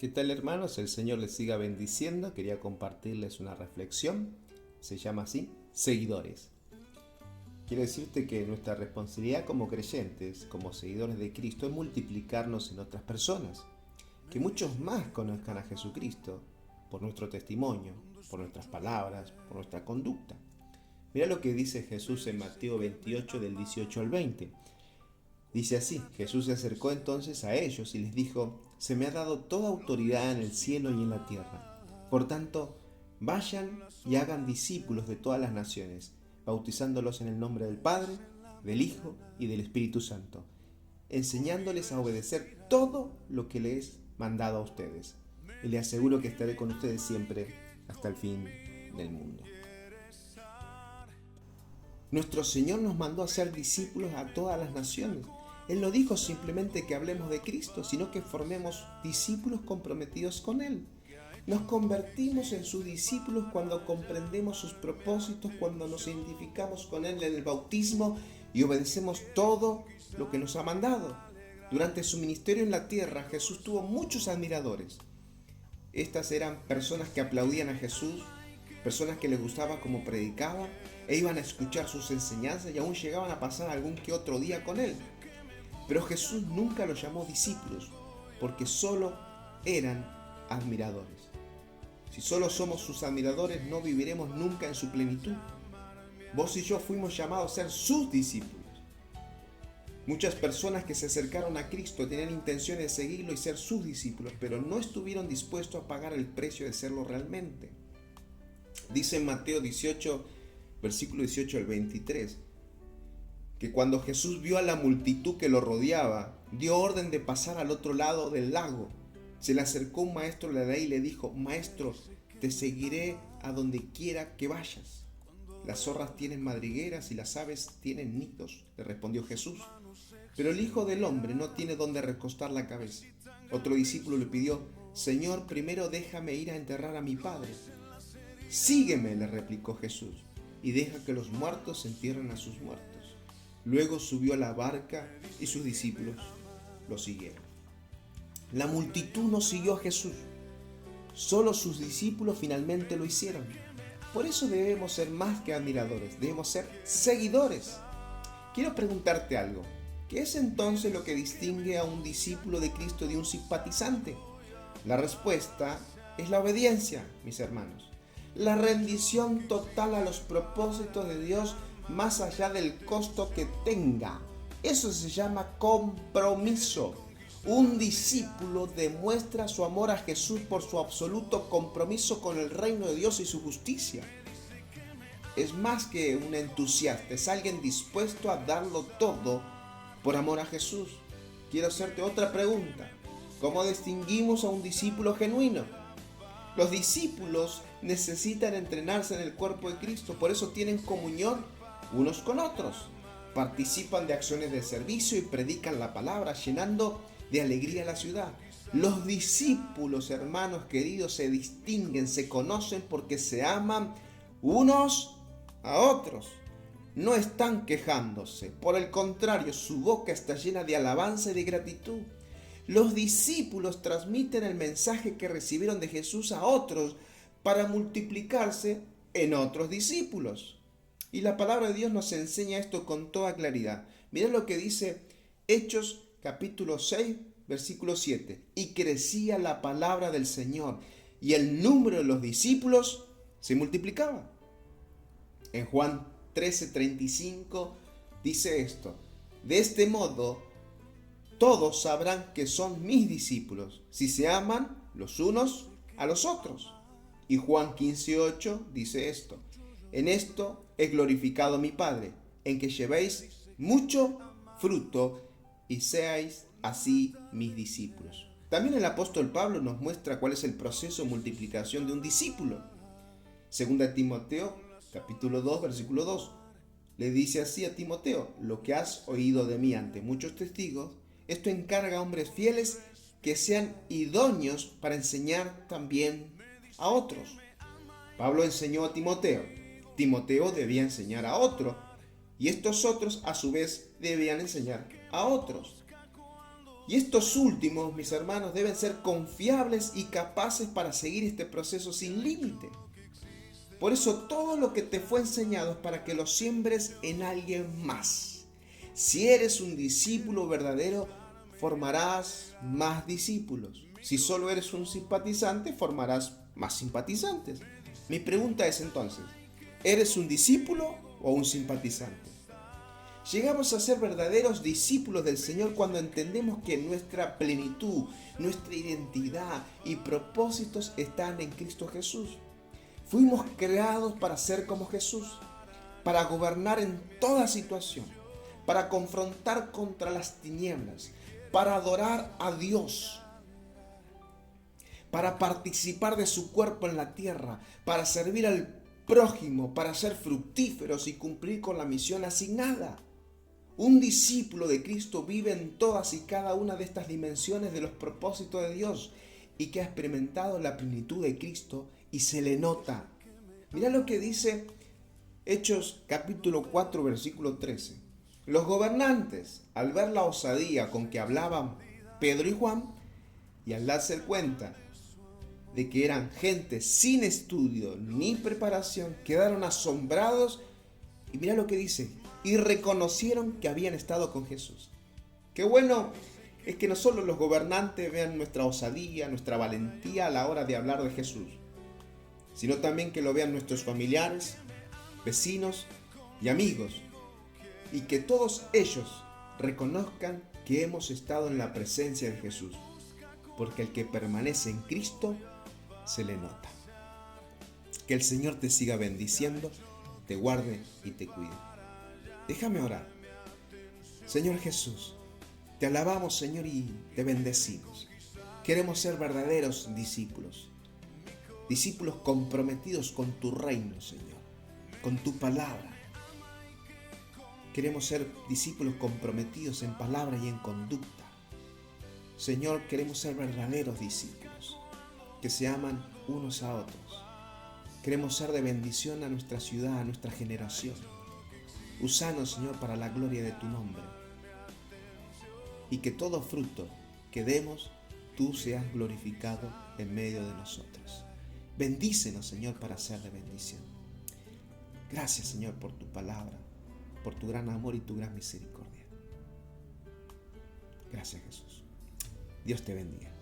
¿Qué tal, hermanos? El Señor les siga bendiciendo. Quería compartirles una reflexión. Se llama así, seguidores. Quiero decirte que nuestra responsabilidad como creyentes, como seguidores de Cristo, es multiplicarnos en otras personas. Que muchos más conozcan a Jesucristo por nuestro testimonio, por nuestras palabras, por nuestra conducta. Mira lo que dice Jesús en Mateo 28 del 18 al 20. Dice así: Jesús se acercó entonces a ellos y les dijo: se me ha dado toda autoridad en el cielo y en la tierra. Por tanto, vayan y hagan discípulos de todas las naciones, bautizándolos en el nombre del Padre, del Hijo y del Espíritu Santo, enseñándoles a obedecer todo lo que les he mandado a ustedes. Y les aseguro que estaré con ustedes siempre hasta el fin del mundo. Nuestro Señor nos mandó a ser discípulos a todas las naciones. Él no dijo simplemente que hablemos de Cristo, sino que formemos discípulos comprometidos con Él. Nos convertimos en sus discípulos cuando comprendemos sus propósitos, cuando nos identificamos con Él en el bautismo y obedecemos todo lo que nos ha mandado. Durante su ministerio en la tierra, Jesús tuvo muchos admiradores. Estas eran personas que aplaudían a Jesús, personas que les gustaba cómo predicaba, e iban a escuchar sus enseñanzas y aún llegaban a pasar algún que otro día con Él. Pero Jesús nunca los llamó discípulos, porque solo eran admiradores. Si solo somos sus admiradores, no viviremos nunca en su plenitud. Vos y yo fuimos llamados a ser sus discípulos. Muchas personas que se acercaron a Cristo tenían intención de seguirlo y ser sus discípulos, pero no estuvieron dispuestos a pagar el precio de serlo realmente. Dice en Mateo 18, versículo 18 al 23, que cuando Jesús vio a la multitud que lo rodeaba, dio orden de pasar al otro lado del lago. Se le acercó un maestro de la ley y le dijo: Maestro, te seguiré a donde quiera que vayas. Las zorras tienen madrigueras y las aves tienen nidos, le respondió Jesús. Pero el Hijo del Hombre no tiene donde recostar la cabeza. Otro discípulo le pidió: Señor, primero déjame ir a enterrar a mi padre. Sígueme, le replicó Jesús, y deja que los muertos entierren a sus muertos. Luego subió a la barca y sus discípulos lo siguieron. La multitud no siguió a Jesús, solo sus discípulos finalmente lo hicieron. Por eso debemos ser más que admiradores, debemos ser seguidores. Quiero preguntarte algo: ¿qué es entonces lo que distingue a un discípulo de Cristo de un simpatizante? La respuesta es la obediencia, mis hermanos. La rendición total a los propósitos de Dios más allá del costo que tenga. Eso se llama compromiso. Un discípulo demuestra su amor a Jesús por su absoluto compromiso con el reino de Dios y su justicia. Es más que un entusiasta, es alguien dispuesto a darlo todo por amor a Jesús. Quiero hacerte otra pregunta: ¿cómo distinguimos a un discípulo genuino? Los discípulos necesitan entrenarse en el cuerpo de Cristo, por eso tienen comunión unos con otros. Participan de acciones de servicio y predican la palabra, llenando de alegría la ciudad. Los discípulos, hermanos queridos, se distinguen, se conocen porque se aman unos a otros. No están quejándose, por el contrario, su boca está llena de alabanza y de gratitud. Los discípulos transmiten el mensaje que recibieron de Jesús a otros para multiplicarse en otros discípulos. Y la palabra de Dios nos enseña esto con toda claridad. Mirá lo que dice Hechos capítulo 6, versículo 7. Y crecía la palabra del Señor, y el número de los discípulos se multiplicaba. En Juan 13:35 dice esto: de este modo todos sabrán que son mis discípulos, si se aman los unos a los otros. Y Juan 15:8 dice esto: en esto es glorificado mi Padre, en que llevéis mucho fruto y seáis así mis discípulos. También el apóstol Pablo nos muestra cuál es el proceso de multiplicación de un discípulo. Segunda Timoteo, capítulo 2, versículo 2. Le dice así a Timoteo: lo que has oído de mí ante muchos testigos, esto encarga a hombres fieles que sean idóneos para enseñar también a otros. Pablo enseñó a Timoteo. Timoteo debía enseñar a otro, y estos otros a su vez debían enseñar a otros. Y estos últimos, mis hermanos, deben ser confiables y capaces para seguir este proceso sin límite. Por eso todo lo que te fue enseñado es para que lo siembres en alguien más. Si eres un discípulo verdadero, formarás más discípulos. Si solo eres un simpatizante, formarás más simpatizantes. Mi pregunta es entonces, ¿eres un discípulo o un simpatizante? Llegamos a ser verdaderos discípulos del Señor cuando entendemos que nuestra plenitud, nuestra identidad y propósitos están en Cristo Jesús. Fuimos creados para ser como Jesús, para gobernar en toda situación, para confrontar contra las tinieblas, para adorar a Dios, para participar de su cuerpo en la tierra, para servir al prójimo, para ser fructíferos y cumplir con la misión asignada. Un discípulo de Cristo vive en todas y cada una de estas dimensiones de los propósitos de Dios y que ha experimentado la plenitud de Cristo y se le nota. Mira lo que dice Hechos capítulo 4 versículo 13. Los gobernantes, al ver la osadía con que hablaban Pedro y Juan y al darse cuenta de que eran gente sin estudio ni preparación, quedaron asombrados y mira lo que dice, y reconocieron que habían estado con Jesús. Qué bueno es que no solo los gobernantes vean nuestra osadía, nuestra valentía a la hora de hablar de Jesús, sino también que lo vean nuestros familiares, vecinos y amigos, y que todos ellos reconozcan que hemos estado en la presencia de Jesús, porque el que permanece en Cristo se le nota. Que el Señor te siga bendiciendo, te guarde y te cuide. Déjame orar. Señor Jesús, te alabamos, Señor, y te bendecimos. Queremos ser verdaderos discípulos, discípulos comprometidos con tu reino, Señor, con tu palabra. Queremos ser discípulos comprometidos en palabra y en conducta. Señor, queremos ser verdaderos discípulos, que se aman unos a otros. Queremos ser de bendición a nuestra ciudad, a nuestra generación. Úsanos, Señor, para la gloria de tu nombre. Y que todo fruto que demos, tú seas glorificado en medio de nosotros. Bendícenos, Señor, para ser de bendición. Gracias, Señor, por tu palabra, por tu gran amor y tu gran misericordia. Gracias, Jesús. Dios te bendiga.